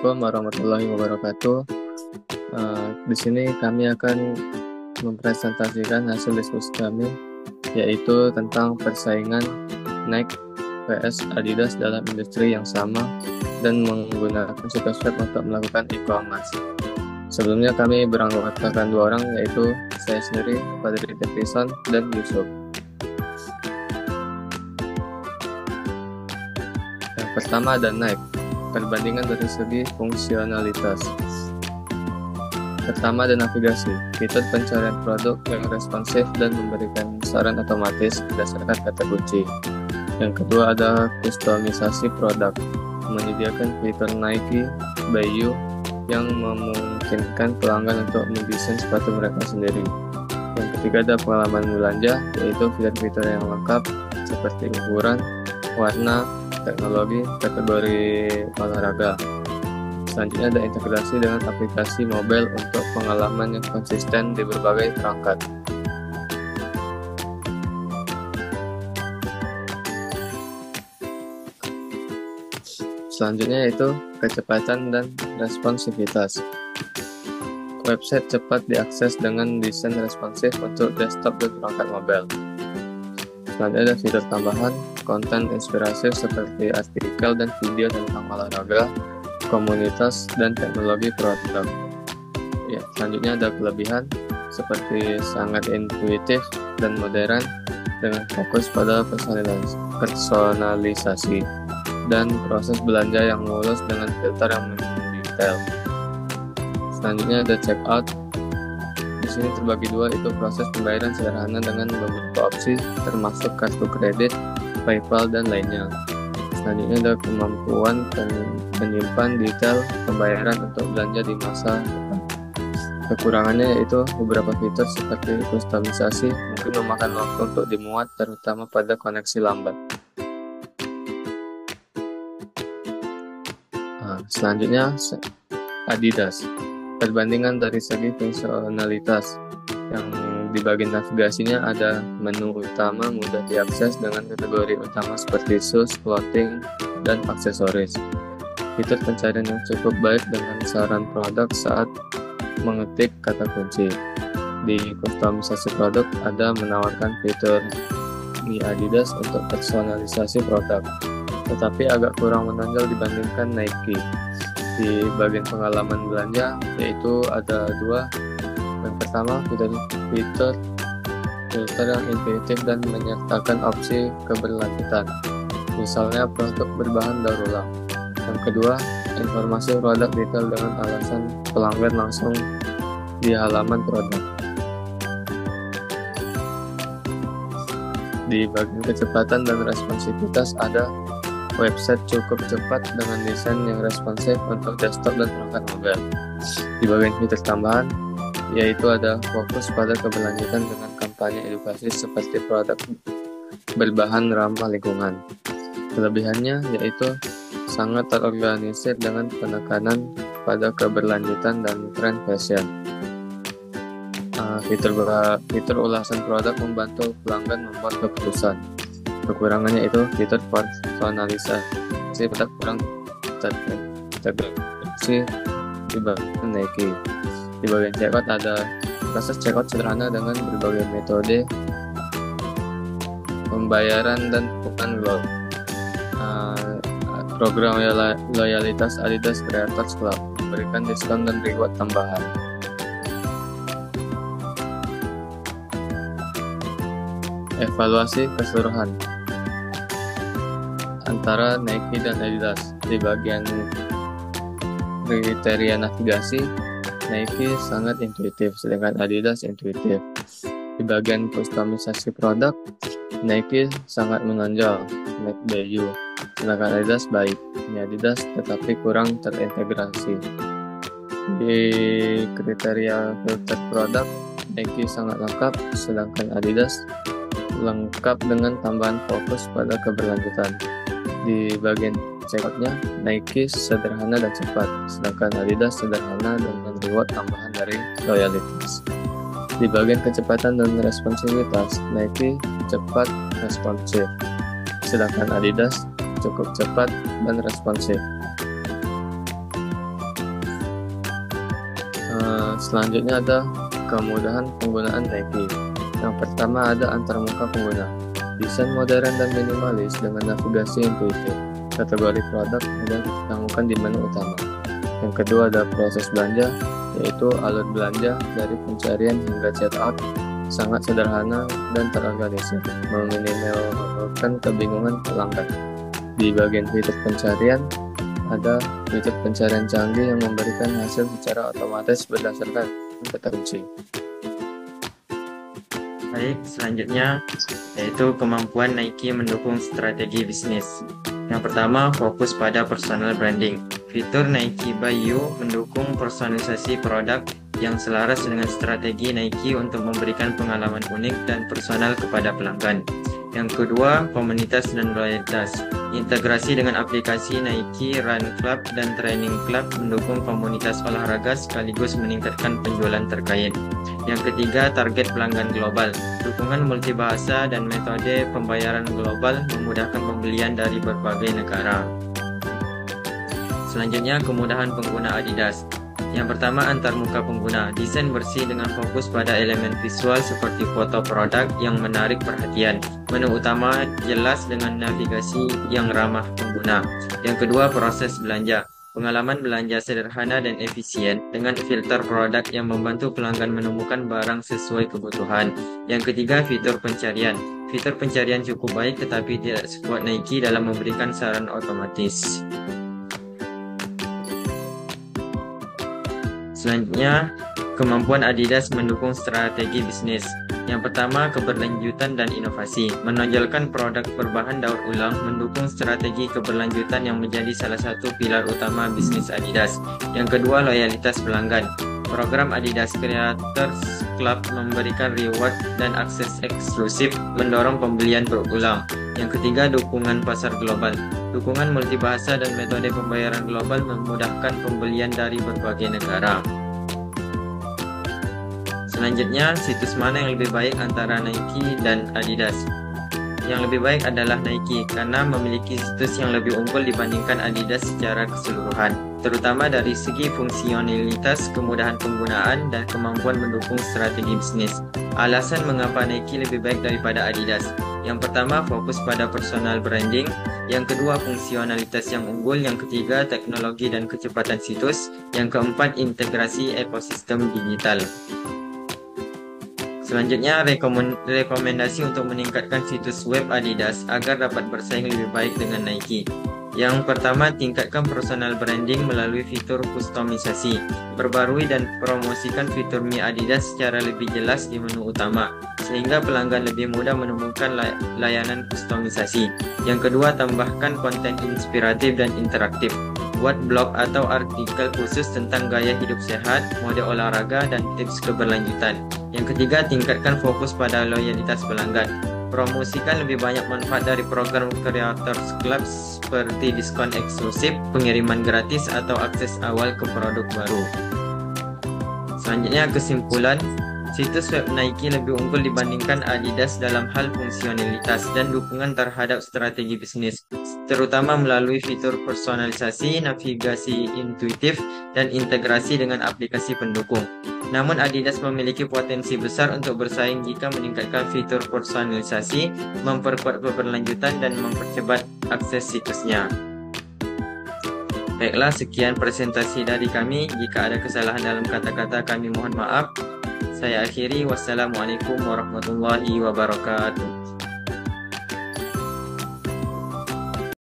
Assalamualaikum warahmatullahi wabarakatuh. Di sini kami akan mempresentasikan hasil diskusi kami, yaitu tentang persaingan Nike vs Adidas dalam industri yang sama dan menggunakan situs web untuk melakukan e-commerce. Sebelumnya kami beranggotakan dua orang, yaitu saya sendiri, Fadri Tefrison, dan Yusuf. Yang pertama ada Nike. Perbandingan dari segi fungsionalitas. Pertama ada navigasi, fitur pencarian produk yang responsif dan memberikan saran otomatis berdasarkan kata kunci. Yang kedua ada kustomisasi produk, menyediakan fitur Nike by You yang memungkinkan pelanggan untuk mendesain sepatu mereka sendiri. Yang ketiga ada pengalaman belanja, yaitu fitur-fitur yang lengkap seperti ukuran, warna, teknologi, kategori olahraga. Selanjutnya ada integrasi dengan aplikasi mobile untuk pengalaman yang konsisten di berbagai perangkat. Selanjutnya yaitu kecepatan dan responsivitas. Website cepat diakses dengan desain responsif untuk desktop dan perangkat mobile. Selanjutnya ada fitur tambahan, konten inspiratif seperti artikel dan video tentang olahraga, komunitas, dan teknologi produk. Ya, selanjutnya ada kelebihan seperti sangat intuitif dan modern dengan fokus pada personalisasi dan proses belanja yang mulus dengan filter yang mendetail. Selanjutnya ada checkout. Di sini terbagi dua, itu proses pembayaran sederhana dengan beberapa opsi termasuk kartu kredit, PayPal, dan lainnya. Selanjutnya ada kemampuan menyimpan detail pembayaran untuk belanja di masa depan. Kekurangannya yaitu beberapa fitur seperti kustomisasi mungkin memakan waktu untuk dimuat, terutama pada koneksi lambat. Selanjutnya Adidas. Perbandingan dari segi fungsionalitas, yang di bagian navigasinya ada menu utama mudah diakses dengan kategori utama seperti shoes, clothing, dan aksesoris. Fitur pencarian yang cukup baik dengan saran produk saat mengetik kata kunci. Di kustomisasi produk ada menawarkan fitur Mi Adidas untuk personalisasi produk, tetapi agak kurang menonjol dibandingkan Nike. Di bagian pengalaman belanja yaitu ada dua. Yang pertama fitur yang intuitif dan menyertakan opsi keberlanjutan, misalnya produk berbahan daur ulang. Yang kedua, informasi produk detail dengan alasan pelanggan langsung di halaman produk. Di bagian kecepatan dan responsivitas ada website cukup cepat dengan desain yang responsif untuk desktop dan perangkat mobile. Di bagian fitur tambahan, yaitu ada fokus pada keberlanjutan dengan kampanye edukasi seperti produk berbahan ramah lingkungan. Kelebihannya yaitu sangat terorganisir dengan penekanan pada keberlanjutan dan tren fashion. Fitur ulasan produk membantu pelanggan membuat keputusan. Kekurangannya itu fitur personalisasi produk kurang terintegrasi di bagian Nike. Di bagian checkout ada proses checkout sederhana dengan berbagai metode pembayaran dan bukan goal. Program loyalitas Adidas Creators Club memberikan diskon dan reward tambahan. Evaluasi keseluruhan antara Nike dan Adidas. Di bagian kriteria navigasi, Nike sangat intuitif, sedangkan Adidas intuitif. Di bagian kustomisasi produk, Nike sangat menonjol, Nike by You, sedangkan Adidas baik, Adidas tetapi kurang terintegrasi. Di kriteria filter produk, Nike sangat lengkap, sedangkan Adidas lengkap dengan tambahan fokus pada keberlanjutan. Di bagian checkoutnya, Nike sederhana dan cepat, sedangkan Adidas sederhana dengan reward tambahan dari loyalitas. Di bagian kecepatan dan responsivitas, Nike cepat responsif, sedangkan Adidas cukup cepat dan responsif. Selanjutnya ada kemudahan penggunaan Nike. Yang pertama ada antarmuka pengguna. Desain modern dan minimalis dengan navigasi intuitif. Kategori produk mudah ditemukan di menu utama. Yang kedua ada proses belanja, yaitu alur belanja dari pencarian hingga checkout sangat sederhana dan terorganisir, meminimalkan kebingungan pelanggan. Di bagian fitur pencarian, ada fitur pencarian canggih yang memberikan hasil secara otomatis berdasarkan kata kunci. Baik, selanjutnya yaitu kemampuan Nike mendukung strategi bisnis. Yang pertama, fokus pada personal branding. Fitur Nike by You mendukung personalisasi produk yang selaras dengan strategi Nike untuk memberikan pengalaman unik dan personal kepada pelanggan. Yang kedua, komunitas dan loyalitas. Integrasi dengan aplikasi Nike Run Club dan Training Club mendukung komunitas olahraga sekaligus meningkatkan penjualan terkait. Yang ketiga, target pelanggan global. Dukungan multibahasa dan metode pembayaran global memudahkan pembelian dari berbagai negara. Selanjutnya, kemudahan pengguna Adidas. Yang pertama, antarmuka pengguna. Desain bersih dengan fokus pada elemen visual seperti foto produk yang menarik perhatian. Menu utama jelas dengan navigasi yang ramah pengguna. Yang kedua, proses belanja. Pengalaman belanja sederhana dan efisien dengan filter produk yang membantu pelanggan menemukan barang sesuai kebutuhan. Yang ketiga, fitur pencarian. Fitur pencarian cukup baik tetapi tidak sekuat Nike dalam memberikan saran otomatis. Selanjutnya, kemampuan Adidas mendukung strategi bisnis. Yang pertama, keberlanjutan dan inovasi. Menonjolkan produk berbahan daur ulang mendukung strategi keberlanjutan yang menjadi salah satu pilar utama bisnis Adidas. Yang kedua, loyalitas pelanggan. Program Adidas Creators Club memberikan reward dan akses eksklusif, mendorong pembelian berulang. Yang ketiga, dukungan pasar global. Dukungan multibahasa dan metode pembayaran global memudahkan pembelian dari berbagai negara. Selanjutnya, situs mana yang lebih baik antara Nike dan Adidas? Yang lebih baik adalah Nike karena memiliki situs yang lebih unggul dibandingkan Adidas secara keseluruhan, terutama dari segi fungsionalitas, kemudahan penggunaan, dan kemampuan mendukung strategi bisnis. Alasan mengapa Nike lebih baik daripada Adidas. Yang pertama, fokus pada personal branding. Yang kedua, fungsionalitas yang unggul. Yang ketiga, teknologi dan kecepatan situs. Yang keempat, integrasi ekosistem digital. Selanjutnya, rekomendasi untuk meningkatkan situs web Adidas agar dapat bersaing lebih baik dengan Nike. Yang pertama, tingkatkan personal branding melalui fitur kustomisasi. Perbarui dan promosikan fitur Mi Adidas secara lebih jelas di menu utama, sehingga pelanggan lebih mudah menemukan layanan kustomisasi. Yang kedua, tambahkan konten inspiratif dan interaktif. Buat blog atau artikel khusus tentang gaya hidup sehat, mode olahraga, dan tips keberlanjutan. Yang ketiga, tingkatkan fokus pada loyalitas pelanggan. Promosikan lebih banyak manfaat dari program Creators Club seperti diskon eksklusif, pengiriman gratis, atau akses awal ke produk baru. Selanjutnya, kesimpulan. Situs web Nike lebih unggul dibandingkan Adidas dalam hal fungsionalitas dan dukungan terhadap strategi bisnis, terutama melalui fitur personalisasi, navigasi intuitif, dan integrasi dengan aplikasi pendukung. Namun Adidas memiliki potensi besar untuk bersaing jika meningkatkan fitur personalisasi, memperkuat keberlanjutan, dan mempercepat akses situsnya. Baiklah, sekian presentasi dari kami. Jika ada kesalahan dalam kata-kata, kami mohon maaf. Saya akhiri. Wassalamualaikum warahmatullahi wabarakatuh.